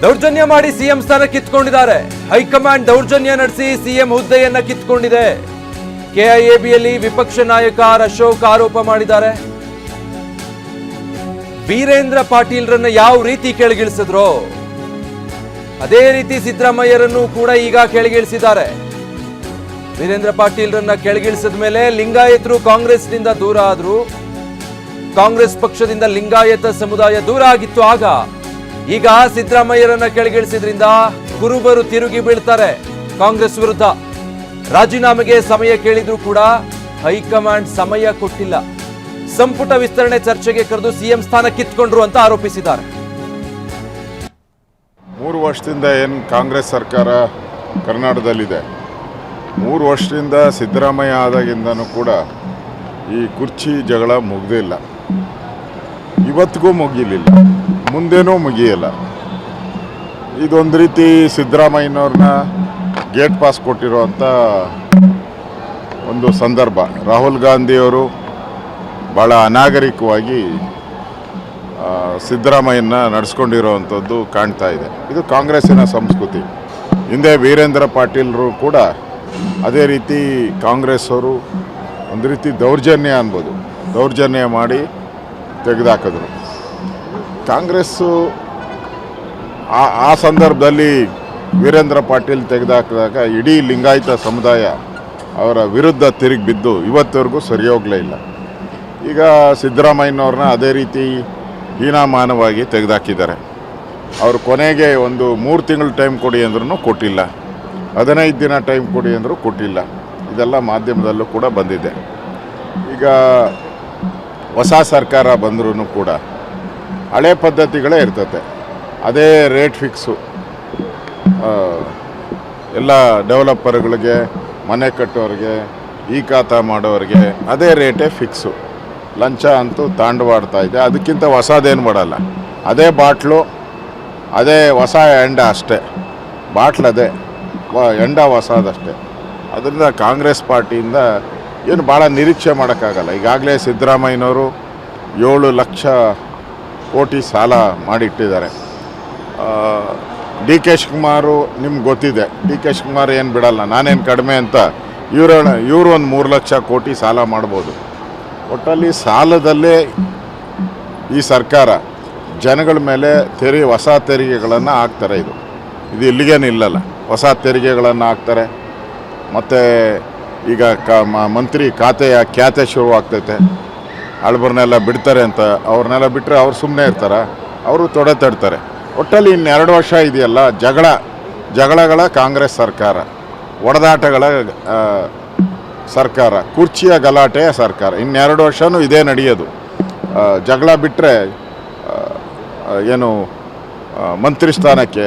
ದೌರ್ಜನ್ಯ ಮಾಡಿ ಸಿಎಂ ಸ್ಥಾನ ಕಿತ್ಕೊಂಡಿದ್ದಾರೆ. ಹೈಕಮಾಂಡ್ ದೌರ್ಜನ್ಯ ನಡೆಸಿ ಸಿಎಂ ಹುದ್ದೆಯನ್ನ ಕಿತ್ಕೊಂಡಿದೆ. ಕೆಐಎಬಿಯಲ್ಲಿ ವಿಪಕ್ಷ ನಾಯಕ ಅಶೋಕ್ ಆರೋಪ ಮಾಡಿದ್ದಾರೆ. ವೀರೇಂದ್ರ ಪಾಟೀಲ್ರನ್ನ ಯಾವ ರೀತಿ ಕೆಳಗಿಳಿಸಿದ್ರು ಅದೇ ರೀತಿ ಸಿದ್ದರಾಮಯ್ಯರನ್ನು ಕೂಡ ಈಗ ಕೆಳಗಿಳಿಸಿದ್ದಾರೆ. ವೀರೇಂದ್ರ ಪಾಟೀಲ್ರನ್ನ ಕೆಳಗಿಳಿಸಿದ ಮೇಲೆ ಲಿಂಗಾಯತರು ಕಾಂಗ್ರೆಸ್ನಿಂದ ದೂರ ಆದ್ರು. ಕಾಂಗ್ರೆಸ್ ಪಕ್ಷದಿಂದ ಲಿಂಗಾಯತ ಸಮುದಾಯ ದೂರ ಆಗಿತ್ತು. ಈಗ ಸಿದ್ದರಾಮಯ್ಯರನ್ನ ಕೆಳಗಿಳಿಸಿದ್ರಿಂದ ಕುರುಬರು ತಿರುಗಿ ಬೀಳ್ತಾರೆ ಕಾಂಗ್ರೆಸ್ ವಿರುದ್ಧ. ರಾಜೀನಾಮೆಗೆ ಸಮಯ ಕೇಳಿದ್ರು ಕೂಡ ಹೈಕಮಾಂಡ್ ಸಮಯ ಕೊಟ್ಟಿಲ್ಲ. ಸಂಪುಟ ವಿಸ್ತರಣೆ ಚರ್ಚೆಗೆ ಕರೆದು ಸಿಎಂ ಸ್ಥಾನ ಕಿತ್ಕೊಂಡ್ರು ಅಂತ ಆರೋಪಿಸಿದ್ದಾರೆ. 3 ವರ್ಷದಿಂದ ಏನು ಕಾಂಗ್ರೆಸ್ ಸರ್ಕಾರ ಕರ್ನಾಟಕದಲ್ಲಿದೆ, 3 ವರ್ಷದಿಂದ ಸಿದ್ದರಾಮಯ್ಯ ಆದಾಗಿಂದನೂ ಕೂಡ ಈ ಕುರ್ಚಿ ಜಗಳ ಮುಗ್ದಿಲ್ಲ. ಇವತ್ತಿಗೂ ಮುಗಿಲಿಲ್ಲ, ಮುಂದೇನೂ ಮುಗಿಯಲ್ಲ. ಇದೊಂದು ರೀತಿ ಸಿದ್ದರಾಮಯ್ಯನವ್ರನ್ನ ಗೇಟ್ ಪಾಸ್ ಕೊಟ್ಟಿರುವಂಥ ಒಂದು ಸಂದರ್ಭ. ರಾಹುಲ್ ಗಾಂಧಿಯವರು ಭಾಳ ಅನಾಗರಿಕವಾಗಿ ಸಿದ್ದರಾಮಯ್ಯನ ನಡೆಸ್ಕೊಂಡಿರೋವಂಥದ್ದು ಕಾಣ್ತಾ ಇದೆ. ಇದು ಕಾಂಗ್ರೆಸ್ಸಿನ ಸಂಸ್ಕೃತಿ. ಹಿಂದೆ ವೀರೇಂದ್ರ ಪಾಟೀಲರು ಕೂಡ ಅದೇ ರೀತಿ ಕಾಂಗ್ರೆಸ್ ಅವರು ಒಂದು ರೀತಿ ದೌರ್ಜನ್ಯ ಅನ್ಬೋದು, ದೌರ್ಜನ್ಯ ಮಾಡಿ ತೆಗೆದುಹಾಕಿದ್ರು. ಕಾಂಗ್ರೆಸ್ಸು ಆ ಸಂದರ್ಭದಲ್ಲಿ ವೀರೇಂದ್ರ ಪಾಟೀಲ್ ತೆಗೆದುಹಾಕಿದಾಗ ಇಡೀ ಲಿಂಗಾಯತ ಸಮುದಾಯ ಅವರ ವಿರುದ್ಧ ತಿರುಗಿ ಬಿದ್ದು ಇವತ್ತವರೆಗೂ ಸರಿ ಹೋಗಲೇ ಇಲ್ಲ. ಈಗ ಸಿದ್ದರಾಮಯ್ಯನವ್ರನ್ನ ಅದೇ ರೀತಿ ಹೀನಾಮಾನವಾಗಿ ತೆಗೆದುಹಾಕಿದ್ದಾರೆ. ಅವರು ಕೊನೆಗೆ ಒಂದು 3 ತಿಂಗಳು ಟೈಮ್ ಕೊಡಿ ಅಂದ್ರೂ ಕೊಟ್ಟಿಲ್ಲ, 15 ದಿನ ಟೈಮ್ ಕೊಡಿ ಅಂದರೂ ಕೊಟ್ಟಿಲ್ಲ. ಇದೆಲ್ಲ ಮಾಧ್ಯಮದಲ್ಲೂ ಕೂಡ ಬಂದಿದೆ. ಈಗ ಹೊಸ ಸರ್ಕಾರ ಬಂದ್ರೂ ಕೂಡ ಹಳೆ ಪದ್ಧತಿಗಳೇ ಇರ್ತದೆ. ಅದೇ ರೇಟ್ ಫಿಕ್ಸು, ಎಲ್ಲ ಡೆವಲಪರ್ಗಳಿಗೆ, ಮನೆ ಕಟ್ಟೋರಿಗೆ, ಈ ಖಾತಾ ಮಾಡೋರಿಗೆ ಅದೇ ರೇಟೇ ಫಿಕ್ಸು. ಲಂಚ ಅಂತೂ ತಾಂಡವಾಡ್ತಾ ಇದೆ. ಅದಕ್ಕಿಂತ ಹೊಸದೇನು ಮಾಡಲ್ಲ. ಅದೇ ಬಾಟ್ಲು, ಅದೇ ಹೊಸ ಎಂಡ ಅಷ್ಟೇ. ಬಾಟ್ಲದೇ, ಎಂಡ ಹೊಸದಷ್ಟೇ. ಅದರಿಂದ ಕಾಂಗ್ರೆಸ್ ಪಾರ್ಟಿಯಿಂದ ಏನು ಭಾಳ ನಿರೀಕ್ಷೆ ಮಾಡೋಕ್ಕಾಗಲ್ಲ. ಈಗಾಗಲೇ ಸಿದ್ದರಾಮಯ್ಯನವರು 7 ಲಕ್ಷ ಕೋಟಿ ಸಾಲ ಮಾಡಿಟ್ಟಿದ್ದಾರೆ. ಡಿ ಕೆ ಶಿವಕುಮಾರು ನಿಮ್ಗೆ ಗೊತ್ತಿದೆ, ಡಿ ಕೆ ಶಿವಕುಮಾರ್ ಏನು ಬಿಡಲ್ಲ, ನಾನೇನು ಕಡಿಮೆ ಅಂತ ಇವರು ಒಂದು 3 ಲಕ್ಷ ಕೋಟಿ ಸಾಲ ಮಾಡ್ಬೋದು. ಒಟ್ಟಲ್ಲಿ ಸಾಲದಲ್ಲೇ ಈ ಸರ್ಕಾರ ಜನಗಳ ಮೇಲೆ ಹೊಸ ತೆರಿಗೆಗಳನ್ನು ಹಾಕ್ತಾರೆ. ಇದು ಇಲ್ಲಿಗೇನು ಇಲ್ಲಲ್ಲ, ಹೊಸ ತೆರಿಗೆಗಳನ್ನು ಹಾಕ್ತಾರೆ. ಮತ್ತು ಈಗ ಮಂತ್ರಿ ಖ್ಯಾತೆ ಶುರುವಾಗ್ತೈತೆ. ಅಳ್ಬರ್ನೆಲ್ಲ ಬಿಡ್ತಾರೆ ಅಂತ, ಅವ್ರನ್ನೆಲ್ಲ ಬಿಟ್ಟರೆ ಅವ್ರು ಸುಮ್ಮನೆ ಇರ್ತಾರೆ, ಅವರು ತೊಡೆ ತಡ್ತಾರೆ. ಒಟ್ಟಲ್ಲಿ 2 ವರ್ಷ ಇದೆಯಲ್ಲ, ಜಗಳಗಳ ಕಾಂಗ್ರೆಸ್ ಸರ್ಕಾರ, ಒಡೆದಾಟಗಳ ಸರ್ಕಾರ, ಕುರ್ಚಿಯ ಗಲಾಟೆಯ ಸರ್ಕಾರ. 2 ವರ್ಷವೂ ಇದೇ ನಡೆಯೋದು. ಜಗಳ ಬಿಟ್ಟರೆ ಏನು ಮಂತ್ರಿ ಸ್ಥಾನಕ್ಕೆ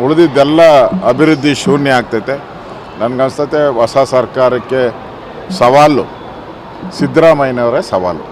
ಉಳಿದಿದ್ದೆಲ್ಲ ಅಭಿವೃದ್ಧಿ ಶೂನ್ಯ ಆಗ್ತೈತೆ. ನನಗನ್ಸ್ತತೆ ಹೊಸ ಸರ್ಕಾರಕ್ಕೆ ಸವಾಲು ಸಿದ್ದರಾಮಯ್ಯನವರೇ ಸವಾಲು.